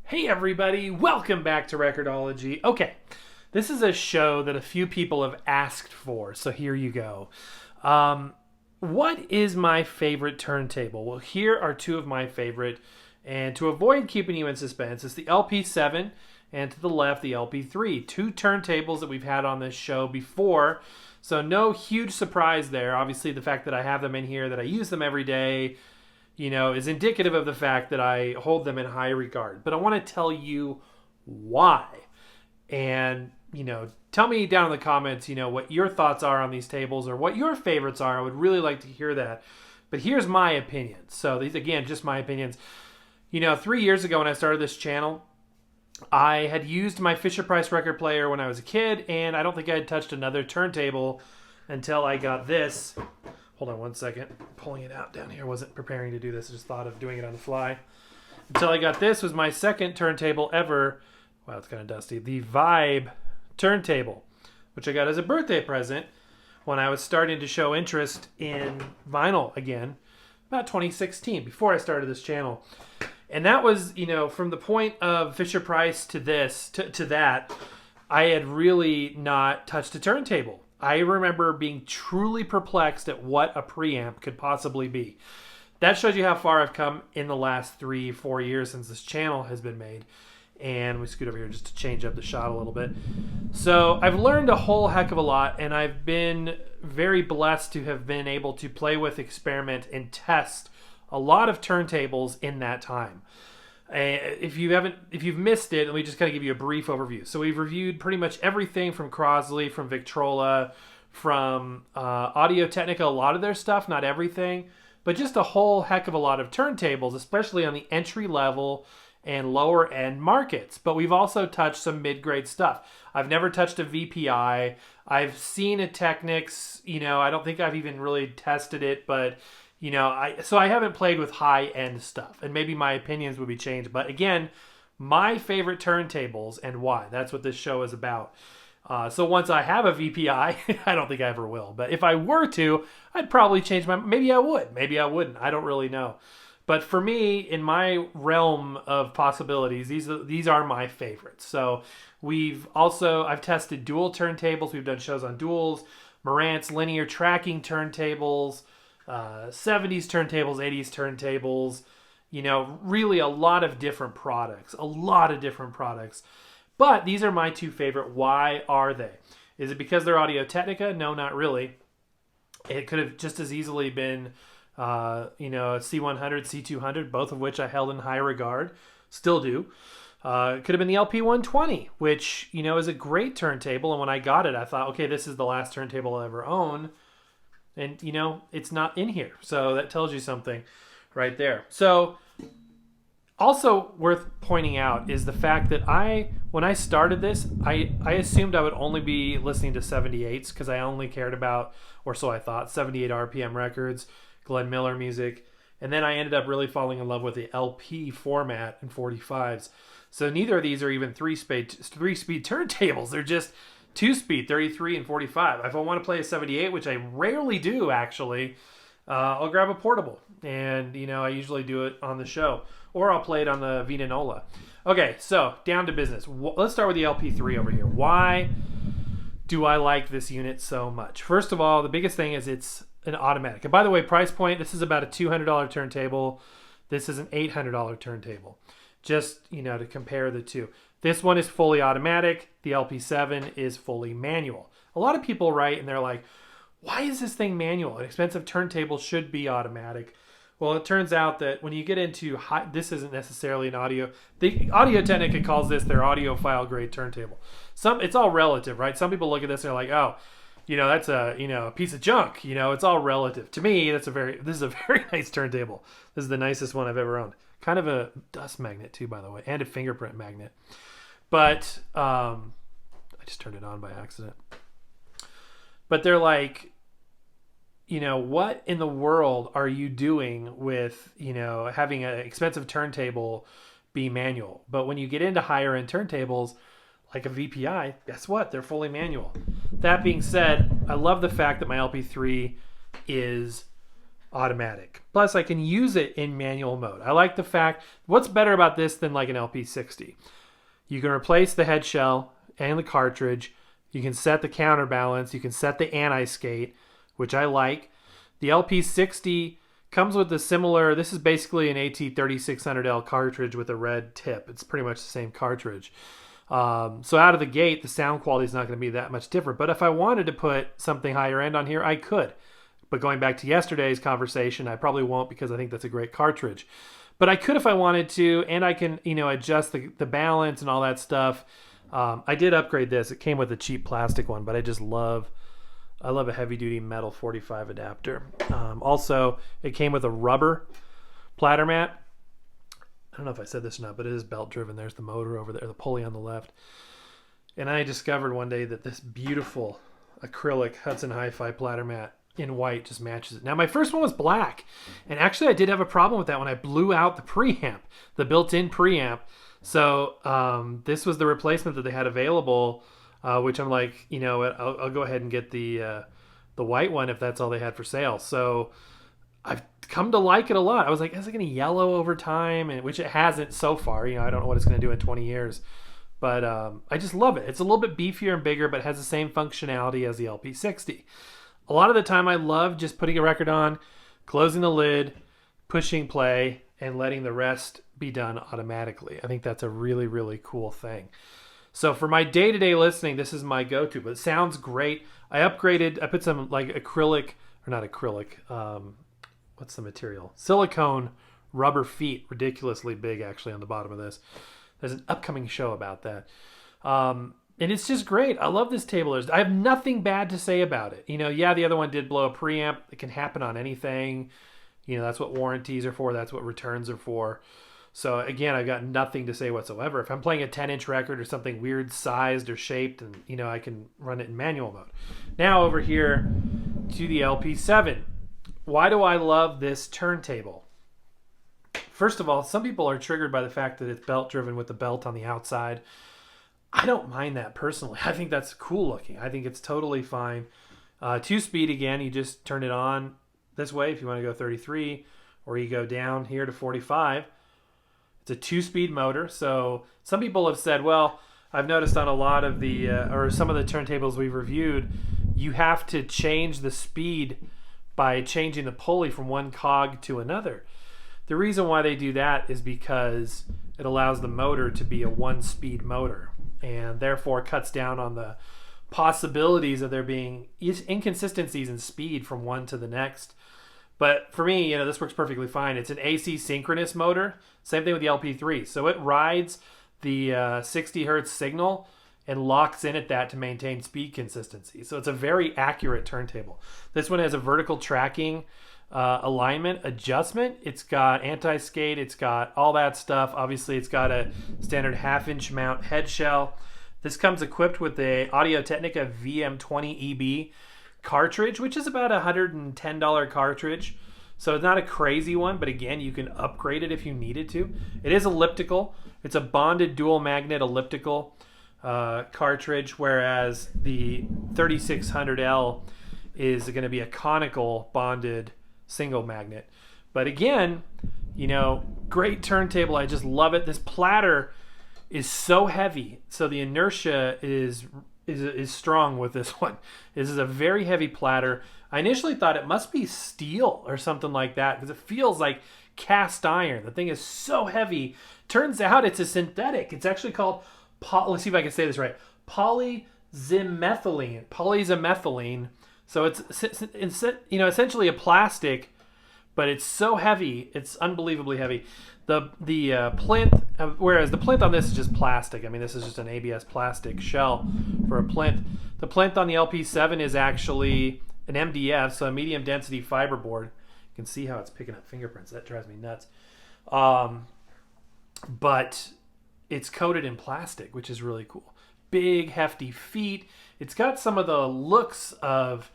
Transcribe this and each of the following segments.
Hey everybody, welcome back to Record-ology. Okay, this is a show that a few people have asked for, so here you go. What is my favorite turntable? Well, here are two of my favorite, and to avoid keeping you in suspense, it's the LP7 and to the left the LP3. Two turntables that we've had on this show before, so no huge surprise there. Obviously, the fact that I have them in here, that I use them every day, is indicative of the fact that I hold them in high regard. But I want to tell you why. And, tell me down in the comments, what your thoughts are on these tables or what your favorites are. I would really like to hear that. But here's my opinion. So these, again, just my opinions. 3 years ago when I started this channel, I had used my Fisher-Price record player when I was a kid, and I don't think I had touched another turntable until I got this. Hold on one second. Pulling it out down here. Wasn't preparing to do this. I just thought of doing it on the fly. Until I got this was my second turntable ever. Wow, it's kind of dusty. The Vibe turntable, which I got as a birthday present when I was starting to show interest in vinyl again, about 2016, before I started this channel. And that was, from the point of Fisher-Price to this, to that, I had really not touched a turntable. I remember being truly perplexed at what a preamp could possibly be. That shows you how far I've come in the last 3-4 years since this channel has been made. And we scoot over here just to change up the shot a little bit. So I've learned a whole heck of a lot, and I've been very blessed to have been able to play with, experiment, and test a lot of turntables in that time. If you've missed it, let me just kind of give you a brief overview. So we've reviewed pretty much everything from Crosley, from Victrola, from Audio-Technica, a lot of their stuff, not everything, but just a whole heck of a lot of turntables, especially on the entry level and lower end markets. But we've also touched some mid-grade stuff. I've never touched a VPI. I've seen a Technics, I don't think I've even really tested it, but so I haven't played with high-end stuff, and maybe my opinions would be changed. But again, my favorite turntables and why. That's what this show is about. So once I have a VPI, I don't think I ever will. But if I were to, I'd probably change my... Maybe I would. Maybe I wouldn't. I don't really know. But for me, in my realm of possibilities, these are my favorites. So I've tested dual turntables. We've done shows on duals, Marantz linear tracking turntables, 70s turntables, 80s turntables, really a lot of different products. But these are my two favorite. Why are they? Is it because they're Audio-Technica? No, not really. It could have just as easily been, a C100, C200, both of which I held in high regard. Still do. It could have been the LP120, which, is a great turntable. And when I got it, I thought, okay, this is the last turntable I'll ever own. And, it's not in here. So that tells you something right there. So also worth pointing out is the fact that when I started this, I assumed I would only be listening to 78s because I only cared about, or so I thought, 78 RPM records, Glenn Miller music. And then I ended up really falling in love with the LP format and 45s. So neither of these are even three-speed turntables. They're just 2-speed, 33 and 45. If I want to play a 78, which I rarely do actually, I'll grab a portable. And, I usually do it on the show. Or I'll play it on the Vina Nola. Okay, so down to business. Let's start with the LP3 over here. Why do I like this unit so much? First of all, the biggest thing is it's an automatic. And by the way, price point, this is about a $200 turntable. This is an $800 turntable. Just, to compare the two. This one is fully automatic. The LP7 is fully manual. A lot of people write and they're like, why is this thing manual? An expensive turntable should be automatic. Well, it turns out that when you get into this isn't necessarily an audio. The Audio-Technica calls this their audiophile grade turntable. It's all relative, right? Some people look at this and they're like, oh, that's a piece of junk. It's all relative. To me, this is a very nice turntable. This is the nicest one I've ever owned. Kind of a dust magnet too, by the way, and a fingerprint magnet. But I just turned it on by accident. But they're like, what in the world are you doing with, having an expensive turntable be manual? But when you get into higher end turntables, like a VPI, guess what? They're fully manual. That being said, I love the fact that my LP3 is automatic. Plus, I can use it in manual mode. I like the fact, what's better about this than like an LP60? You can replace the head shell and the cartridge. You can set the counterbalance. You can set the anti-skate, which I like. The LP60 comes with a similar, this is basically an AT3600L cartridge with a red tip. It's pretty much the same cartridge. So out of the gate, the sound quality is not going to be that much different. But if I wanted to put something higher end on here, I could. But going back to yesterday's conversation, I probably won't because I think that's a great cartridge. But I could if I wanted to, and I can, adjust the balance and all that stuff. I did upgrade this. It came with a cheap plastic one, but I love a heavy-duty metal 45 adapter. Also, it came with a rubber platter mat. I don't know if I said this or not, but it is belt-driven. There's the motor over there, the pulley on the left. And I discovered one day that this beautiful acrylic Hudson Hi-Fi platter mat in white just matches it. Now, my first one was black. And actually, I did have a problem with that when I blew out the preamp, the built-in preamp. So this was the replacement that they had available, which I'm like, I'll go ahead and get the white one if that's all they had for sale. So I've come to like it a lot. I was like, is it going to yellow over time? And which it hasn't so far. I don't know what it's going to do in 20 years. But I just love it. It's a little bit beefier and bigger, but has the same functionality as the LP60. A lot of the time I love just putting a record on, closing the lid, pushing play, and letting the rest be done automatically. I think that's a really, really cool thing. So for my day-to-day listening, this is my go-to, but it sounds great. I upgraded, I put some like acrylic, or not acrylic, what's the material? Silicone rubber feet, ridiculously big actually on the bottom of this. There's an upcoming show about that. And it's just great. I love this table. I have nothing bad to say about it. Yeah, the other one did blow a preamp. It can happen on anything. That's what warranties are for. That's what returns are for. So again, I've got nothing to say whatsoever. If I'm playing a 10-inch record or something weird sized or shaped, and I can run it in manual mode. Now over here to the LP7. Why do I love this turntable? First of all, some people are triggered by the fact that it's belt driven with the belt on the outside. I don't mind that personally. I think that's cool looking. I think it's totally fine. 2-speed again, you just turn it on this way if you want to go 33, or you go down here to 45. It's a 2-speed motor. So some people have said, well, I've noticed on a lot of the, or some of the turntables we've reviewed, you have to change the speed by changing the pulley from one cog to another. The reason why they do that is because it allows the motor to be a 1-speed motor, and therefore cuts down on the possibilities of there being inconsistencies in speed from one to the next. But for me, this works perfectly fine. It's an AC synchronous motor. Same thing with the LP3. So it rides the 60 hertz signal and locks in at that to maintain speed consistency. So it's a very accurate turntable. This one has a vertical tracking alignment adjustment. It's got anti-skate. It's got all that stuff. Obviously, it's got a standard 1/2-inch mount head shell. This comes equipped with a Audio-Technica VM20EB cartridge, which is about a $110 cartridge. So it's not a crazy one, but again, you can upgrade it if you needed to. It is elliptical. It's a bonded dual magnet elliptical cartridge, whereas the 3600L is going to be a conical bonded single magnet. But again, great turntable. I just love it. This platter is so heavy, so the inertia is strong with this one. This is a very heavy platter. I initially thought it must be steel or something like that because it feels like cast iron. The thing is so heavy. Turns out it's a synthetic. It's actually called, let's see if I can say this right, polymethylene. So it's essentially a plastic, but it's so heavy, it's unbelievably heavy. The plinth, whereas the plinth on this is just plastic. I mean, this is just an ABS plastic shell for a plinth. The plinth on the LP7 is actually an MDF, so a medium density fiberboard. You can see how it's picking up fingerprints. That drives me nuts. But it's coated in plastic, which is really cool. Big, hefty feet. It's got some of the looks of,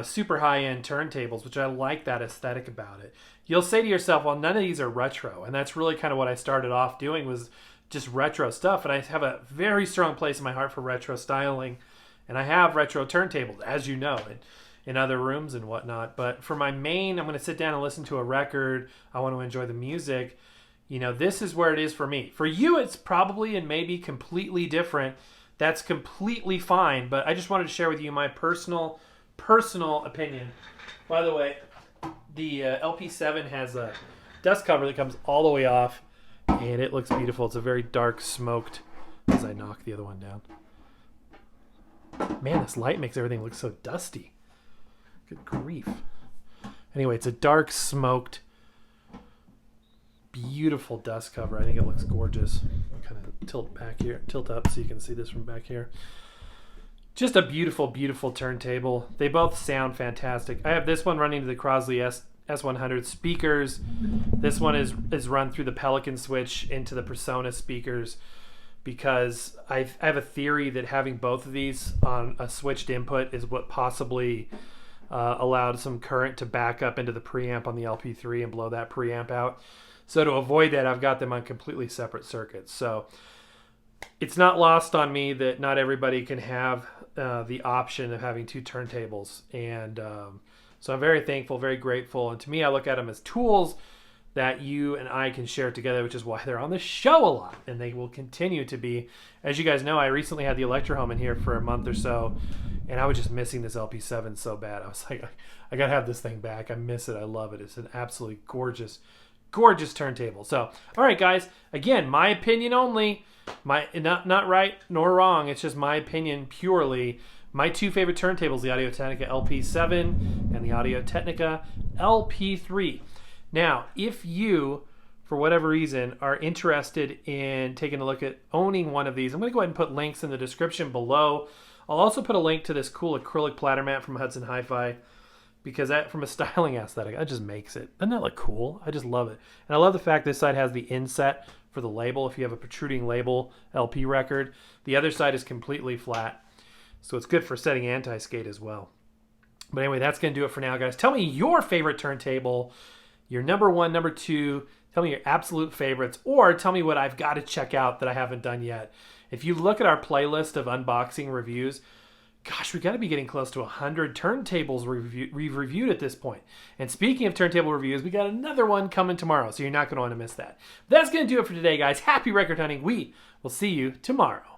super high-end turntables, which I like that aesthetic about it. You'll say to yourself, well, none of these are retro. And that's really kind of what I started off doing, was just retro stuff. And I have a very strong place in my heart for retro styling. And I have retro turntables, as you know. in other rooms and whatnot. But for my main, I'm going to sit down and listen to a record. I want to enjoy the music. You know, this is where it is for me. For you, it's probably and maybe completely different. That's completely fine. But I just wanted to share with you my personal opinion. By the way, the LP7 has a dust cover that comes all the way off, and it looks beautiful. It's a very dark smoked, as I knock the other one down. Man, this light makes everything look so dusty. Good grief. Anyway, it's a dark smoked, beautiful dust cover. I think it looks gorgeous. I'll kind of tilt up so you can see this from back here. Just a beautiful, beautiful turntable. They both sound fantastic. I have this one running to the Crosley S100 speakers. This one is run through the Pelican switch into the Persona speakers, because I have a theory that having both of these on a switched input is what possibly allowed some current to back up into the preamp on the LP3 and blow that preamp out. So to avoid that, I've got them on completely separate circuits. So it's not lost on me that not everybody can have the option of having two turntables. And so I'm very thankful, very grateful. And to me, I look at them as tools that you and I can share together, which is why they're on the show a lot. And they will continue to be. As you guys know, I recently had the Electrohome in here for a month or so, and I was just missing this LP7 so bad. I was like, I got to have this thing back. I miss it. I love it. It's an absolutely gorgeous, gorgeous turntable. So, all right, guys. Again, my opinion only. Not right nor wrong. It's just my opinion purely. My two favorite turntables, the Audio-Technica LP7 and the Audio-Technica LP3. Now, if you, for whatever reason, are interested in taking a look at owning one of these, I'm going to go ahead and put links in the description below. I'll also put a link to this cool acrylic platter mat from Hudson Hi-Fi, because that, from a styling aesthetic, that just makes it. Doesn't that look cool? I just love it. And I love the fact this side has the inset for the label. If you have a protruding label LP record, the other side is completely flat. So it's good for setting anti-skate as well. But anyway, that's going to do it for now, guys. Tell me your favorite turntable, your number one, number two. Tell me your absolute favorites, or tell me what I've got to check out that I haven't done yet. If you look at our playlist of unboxing reviews, gosh, we got to be getting close to 100 turntables we've reviewed at this point. And speaking of turntable reviews, we got another one coming tomorrow, so you're not going to want to miss that. That's going to do it for today, guys. Happy record hunting. We will see you tomorrow.